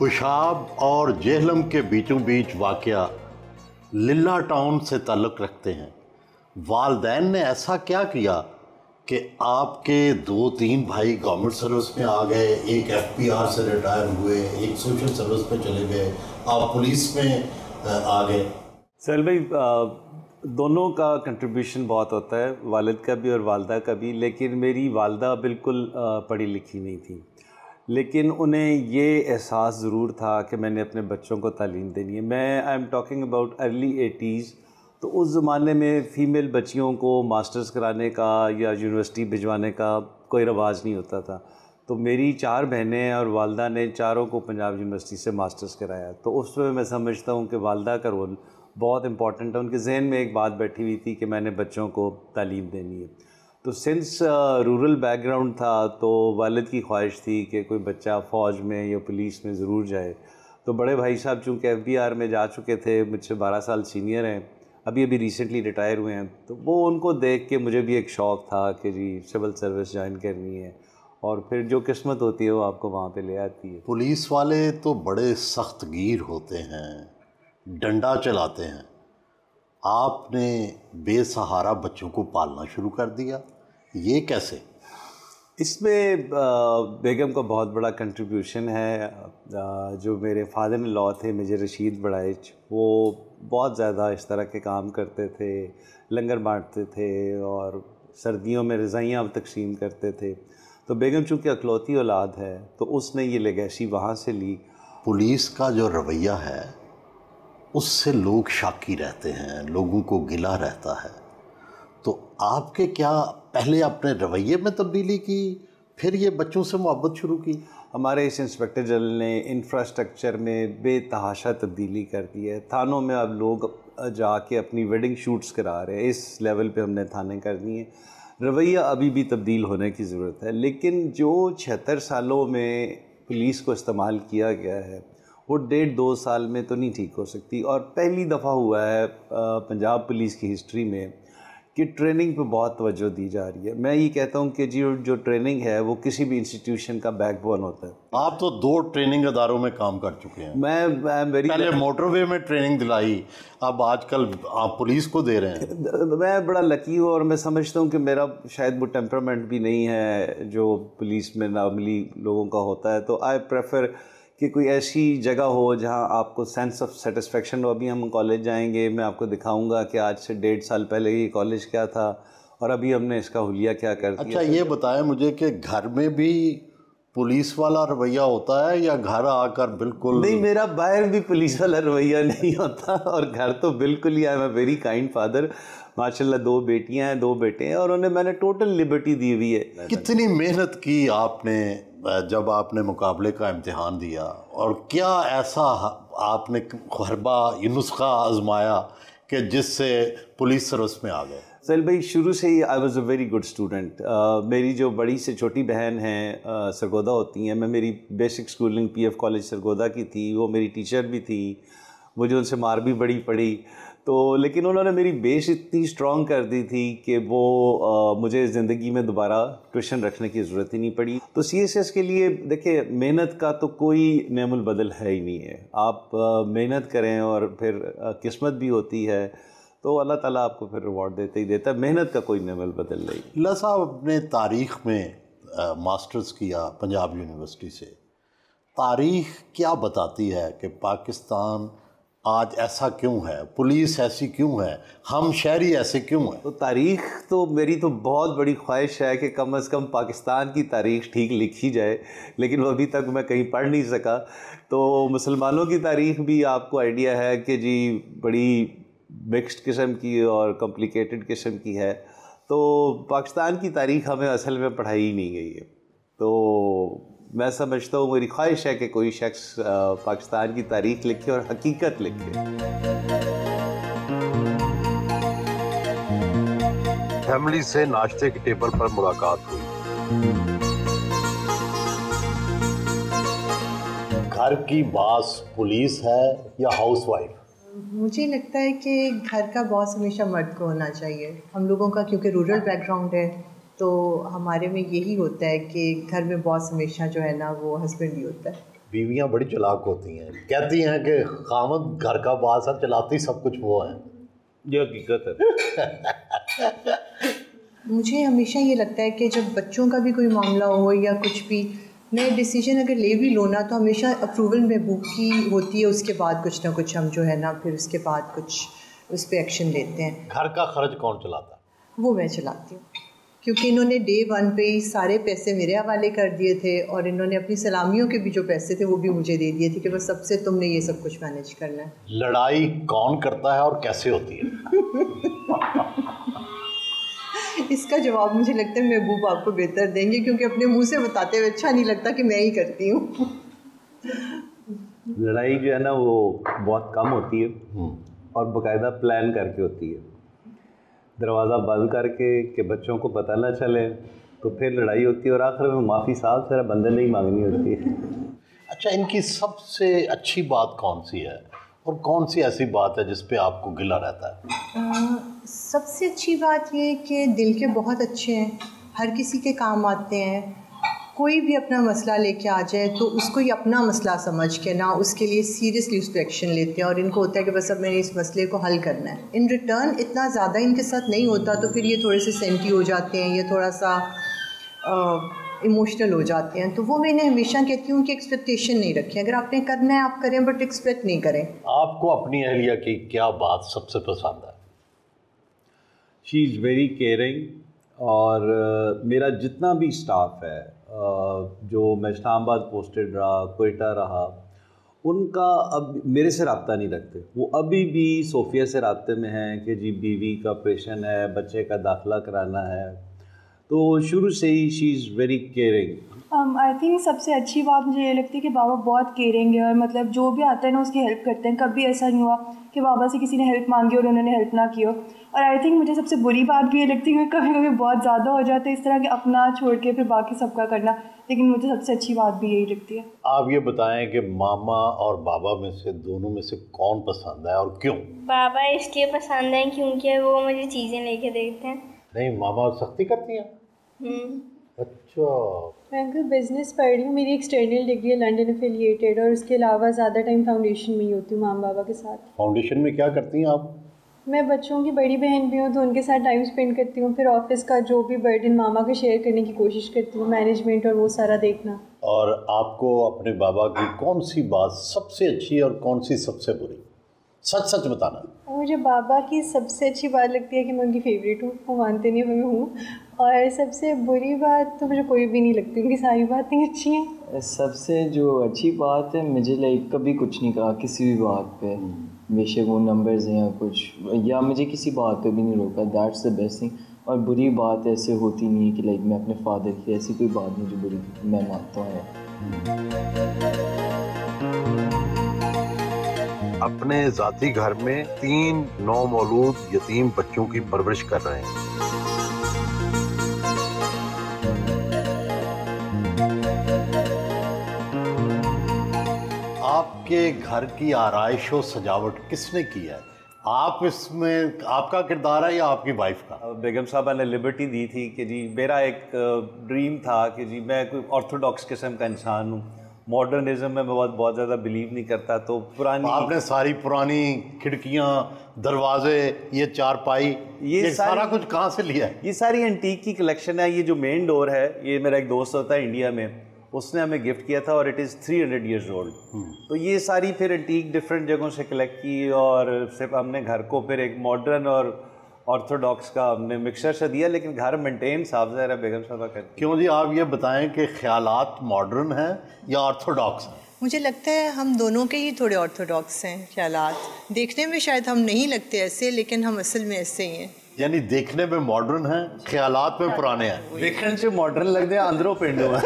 खुशाब और जेहलम के बीचों बीच वाक़या लिल्ला टाउन से ताल्लुक़ रखते हैं। वालदैन ने ऐसा क्या किया कि आपके 2-3 भाई गवर्नमेंट सर्विस में आ गए, एक FPR से रिटायर हुए, एक सोशल सर्विस में चले गए, आप पुलिस में आ गए? सर भाई, दोनों का कंट्रीब्यूशन बहुत होता है, वालिद का भी और वालदा का भी। लेकिन मेरी वालदा बिल्कुल पढ़ी लिखी नहीं थी, लेकिन उन्हें ये एहसास ज़रूर था कि मैंने अपने बच्चों को तालीम देनी है। मैं I am talking about early 80s। तो उस ज़माने में फ़ीमेल बच्चियों को मास्टर्स कराने का या यूनिवर्सिटी भिजवाने का कोई रवाज नहीं होता था। तो मेरी 4 बहनें हैं और वालदा ने चारों को पंजाब यूनिवर्सिटी से मास्टर्स कराया। तो उसमें मैं समझता हूँ कि वालदा का रोल बहुत इम्पॉर्टेंट है। उनके जहन में एक बात बैठी हुई थी कि मैंने बच्चों को तालीम देनी है। तो सिंस रूरल बैकग्राउंड था, तो वालिद की ख्वाहिश थी कि कोई बच्चा फ़ौज में या पुलिस में ज़रूर जाए। तो बड़े भाई साहब चूँकि FBR में जा चुके थे, मुझसे 12 साल सीनियर हैं, अभी रिसेंटली रिटायर हुए हैं, तो वो उनको देख के मुझे भी एक शौक़ था कि जी सिविल सर्विस ज्वाइन करनी है, और फिर जो किस्मत होती है वो आपको वहाँ पे ले आती है। पुलिस वाले तो बड़े सख्त गिर होते हैं, डंडा चलाते हैं। आपने बेसहारा बच्चों को पालना शुरू कर दिया, ये कैसे? इसमें बेगम का बहुत बड़ा कंट्रीब्यूशन है। जो मेरे फादर इन लॉ थे मेजर रशीद बड़ाइच, वो बहुत ज़्यादा इस तरह के काम करते थे, लंगर बांटते थे और सर्दियों में रज़ाइयाँ तकसीम करते थे। तो बेगम चूँकि अकलौती औलाद है, तो उसने ये लेगेसी वहाँ से ली। पुलिस का जो रवैया है उससे लोग शाकी रहते हैं, लोगों को गिला रहता है। तो आपके क्या पहले अपने रवैये में तब्दीली की, फिर ये बच्चों से मोहब्बत शुरू की? हमारे इस इंस्पेक्टर जनरल ने इंफ्रास्ट्रक्चर में बेतहाशा तब्दीली कर दी है। थानों में अब लोग जाके अपनी वेडिंग शूट्स करा रहे हैं, इस लेवल पे हमने थाने कर दिए। रवैया अभी भी तब्दील होने की ज़रूरत है। लेकिन जो 76 सालों में पुलिस को इस्तेमाल किया गया है, वो 1.5-2 साल में तो नहीं ठीक हो सकती। और पहली दफ़ा हुआ है पंजाब पुलिस की हिस्ट्री में कि ट्रेनिंग पे बहुत तवज्जो दी जा रही है। मैं ये कहता हूँ कि जो ट्रेनिंग है वो किसी भी इंस्टीट्यूशन का बैकबोन होता है। आप तो 2 ट्रेनिंग अदारों में काम कर चुके हैं। मैं पहले मोटरवे में ट्रेनिंग दिलाई, अब आजकल आप पुलिस को दे रहे हैं। मैं बड़ा लकी हूँ, और मैं समझता हूँ कि मेरा शायद वो टेम्परामेंट भी नहीं है जो पुलिस में नॉर्मली लोगों का होता है। तो आई प्रेफर कि कोई ऐसी जगह हो जहां आपको सेंस ऑफ सेटिस्फेक्शन हो। अभी हम कॉलेज जाएंगे, मैं आपको दिखाऊंगा कि आज से 1.5 साल पहले ये कॉलेज क्या था और अभी हमने इसका हुलिया क्या कर दिया। अच्छा, ये बताएं मुझे कि घर में भी पुलिस वाला रवैया होता है या घर आकर बिल्कुल? नहीं, मेरा बाहर भी पुलिस वाला रवैया नहीं होता, और घर तो बिल्कुल ही। I am a very kind father. माशाल्लाह 2 बेटियां हैं, 2 बेटे हैं, और उन्हें मैंने टोटल लिबर्टी दी हुई है। कितनी मेहनत की आपने जब आपने मुकाबले का इम्तिहान दिया, और क्या ऐसा आपने हरबा नुस्खा आजमाया कि जिससे पुलिस सर्विस में आ गए? सर भाई, शुरू से ही I was a very good student. मेरी जो बड़ी से छोटी बहन हैं सरगोदा होती हैं, मैं मेरी basic schooling PF college Sargodha की थी, वो मेरी टीचर भी थी, मुझे उनसे मार भी बड़ी पड़ी। तो लेकिन उन्होंने मेरी बेस इतनी स्ट्रॉन्ग कर दी थी कि वो मुझे ज़िंदगी में दोबारा ट्यूशन रखने की ज़रूरत ही नहीं पड़ी। तो CSS के लिए देखिए, मेहनत का तो कोई नेमुल बदल है ही नहीं है। आप मेहनत करें और फिर किस्मत भी होती है, तो अल्लाह ताला आपको फिर रिवॉर्ड देते ही देता है। मेहनत का कोई नेमुल बदल नहीं। लिल्ला साहब, अपने तारीख़ में मास्टर्स किया पंजाब यूनिवर्सिटी से। तारीख़ क्या बताती है कि पाकिस्तान आज ऐसा क्यों है, पुलिस ऐसी क्यों है, हम शहरी ऐसे क्यों हैं? तो तारीख़ तो मेरी तो बहुत बड़ी ख्वाहिश है कि कम से कम पाकिस्तान की तारीख़ ठीक लिखी जाए, लेकिन वो अभी तक मैं कहीं पढ़ नहीं सका। तो मुसलमानों की तारीख़ भी आपको आइडिया है कि जी बड़ी मिक्स्ड किस्म की और कॉम्प्लिकेटेड किस्म की है। तो पाकिस्तान की तारीख़ हमें असल में पढ़ाई ही नहीं गई है। तो मैं समझता हूँ, मेरी ख्वाहिश है कि कोई शख्स पाकिस्तान की तारीख़ लिखे और हकीकत लिखे। फैमिली से नाश्ते के टेबल पर मुलाकात हुई। घर की बॉस पुलिस है या हाउसवाइफ? मुझे लगता है कि घर का बॉस हमेशा मर्द को होना चाहिए। हम लोगों का क्योंकि रूरल बैकग्राउंड है, तो हमारे में यही होता है कि घर में बॉस हमेशा जो है ना वो हस्बैंड ही होता है। बीवियां बड़ी चालाक होती हैं, कहती हैं कि खामद घर का बास है, चलाती सब कुछ वो है। ये हकीकत है। मुझे हमेशा ये लगता है कि जब बच्चों का भी कोई मामला हो या कुछ भी, मैं डिसीजन अगर ले भी लो ना तो हमेशा अप्रूवल महबूब की होती है, उसके बाद कुछ ना कुछ हम जो है ना फिर उसके बाद कुछ उस पर एक्शन लेते हैं। घर का खर्च कौन चलाता है? वो मैं चलाती हूँ, क्योंकि इन्होंने डे 1 पे ही सारे पैसे मेरे हवाले कर दिए थे और इन्होंने अपनी सलामियों के भी जो पैसे थे वो भी मुझे दे दिए थे कि बस सबसे तुमने ये सब कुछ मैनेज करना है। लड़ाई कौन करता है और कैसे होती है? इसका जवाब मुझे लगता है महबूब आपको बेहतर देंगे, क्योंकि अपने मुंह से बताते हुए अच्छा नहीं लगता कि मैं ही करती हूँ। लड़ाई जो है ना वो बहुत कम होती है और बाकायदा प्लान करके होती है। दरवाज़ा बंद करके कि बच्चों को पता ना चले, तो फिर लड़ाई होती है और आखिर में माफ़ी साहब से बंदे नहीं मांगनी होती है। अच्छा, इनकी सबसे अच्छी बात कौन सी है और कौन सी ऐसी बात है जिस पे आपको गिला रहता है? सबसे अच्छी बात ये कि दिल के बहुत अच्छे हैं, हर किसी के काम आते हैं। कोई भी अपना मसला लेके आ जाए तो उसको ही अपना मसला समझ के ना उसके लिए सीरियसली उस पर एक्शन लेते हैं और इनको होता है कि बस अब मैंने इस मसले को हल करना है। इन रिटर्न इतना ज़्यादा इनके साथ नहीं होता, तो फिर ये थोड़े से सेंटी हो जाते हैं, ये थोड़ा सा इमोशनल हो जाते हैं। तो वो मैं इन्हें हमेशा कहती हूँ कि एक्सपेक्टेशन नहीं रखें, अगर आपने करना है आप करें, बट एक्सपेक्ट नहीं करें। आपको अपनी अहलिया की क्या बात सबसे पसंद है? शी इज़ वेरी केयरिंग और मेरा जितना भी स्टाफ है जो मैं इस्लामाबाद पोस्टेड रहा, कोयटा रहा, उनका अब मेरे से रब्ता नहीं रखते। वो अभी भी सोफिया से रब्ते में हैं कि जी बीवी का ऑपरेशन है, बच्चे का दाखिला कराना है। तो शुरू से ही she is very caring. I think सबसे अच्छी बात मुझे ये लगती है कि बाबा बहुत केयरिंग है और मतलब जो भी आता है ना उसकी हेल्प करते हैं। कभी ऐसा नहीं हुआ कि बाबा से किसी ने हेल्प मांगी और उन्होंने हेल्प ना की हो। और आई थिंक मुझे सबसे बुरी बात भी ये लगती है कि कभी कभी बहुत ज़्यादा हो जाता है इस तरह के अपना छोड़ के फिर बाकी सबका करना, लेकिन मुझे सबसे अच्छी बात भी यही लगती है। आप ये बताएं कि मामा और बाबा में से दोनों में से कौन पसंद है और क्यों? बाबा इसलिए पसंद है क्योंकि वो मुझे चीज़ें लेके देते हैं। नहीं, मामा सख्ती करती हैं? अच्छा। मैं अंकल बिज़नेस पढ़ रही हूँ, मेरी एक्सटर्नल डिग्री है लंदन एफिलिएटेड, और उसके अलावा ज़्यादा टाइम फाउंडेशन में ही होती हूँ मामा बाबा के साथ। फाउंडेशन में क्या करती हैं आप? मैं बच्चों की बड़ी बहन भी हूँ तो उनके साथ टाइम स्पेंड करती हूँ, फिर ऑफिस का जो भी बर्डन मामा का शेयर करने की कोशिश करती हूँ, मैनेजमेंट और वो सारा देखना। और आपको अपने बाबा की कौन सी बात सबसे अच्छी और कौन सी सबसे बुरी? सच सच बताना। मुझे बाबा की सबसे अच्छी बात लगती है कि मैं उनकी फेवरेट हूँ, वो मानते नहीं मैं हूँ। और सबसे बुरी बात तो मुझे कोई भी नहीं लगती, उनकी सारी बातें अच्छी हैं। सबसे जो अच्छी बात है, मुझे लाइक कभी कुछ नहीं कहा किसी भी बात पे, बेशक वो नंबर्स हैं या कुछ, या मुझे किसी बात पे भी नहीं रोका। That's the best thing. और बुरी बात ऐसे होती नहीं है कि लाइक मैं अपने फादर की ऐसी कोई बात नहीं जो बुरी मैं मानता हूँ। अपने ज़ाती घर में 3 नौमौलूद यतीम बच्चों की परवरिश कर रहे हैं। आपके घर की आराइश और सजावट किसने की है? आप इसमें आपका किरदार है या आपकी वाइफ का? बेगम साहबा ने लिबर्टी दी थी कि जी मेरा एक ड्रीम था कि जी मैं कोई ऑर्थोडॉक्स किस्म का इंसान हूँ, मॉडर्निज्म में मैं बहुत ज़्यादा बिलीव नहीं करता। तो पुरानी आपने सारी पुरानी खिड़कियाँ, दरवाजे, ये चारपाई, ये सारा कुछ कहाँ से लिया है? ये सारी एंटीक की कलेक्शन है। ये जो मेन डोर है, ये मेरा एक दोस्त होता है इंडिया में, उसने हमें गिफ्ट किया था और इट इज़ 300 ईयर्स ओल्ड। तो ये सारी फिर एंटीक डिफरेंट जगहों से कलेक्ट की और सिर्फ हमने घर को फिर एक मॉडर्न और ऑर्थोडॉक्स का हमने मिक्सचर से दिया, लेकिन घर मेंटेन साफ ज़ाहिर है बेगम साहबा करती। क्यों जी, आप ये बताएं कि ख्यालात मॉडर्न हैं या ऑर्थोडॉक्स हैं? मुझे लगता है हम दोनों के ही थोड़े ऑर्थोडॉक्स हैं ख्यालात। देखने में शायद हम नहीं लगते ऐसे, लेकिन हम असल में ऐसे ही हैं। यानी देखने में मॉडर्न हैं, ख्यालात में पुराने हैं। देखने से मॉडर्न लगते हैं, अंदरों पिंडों में।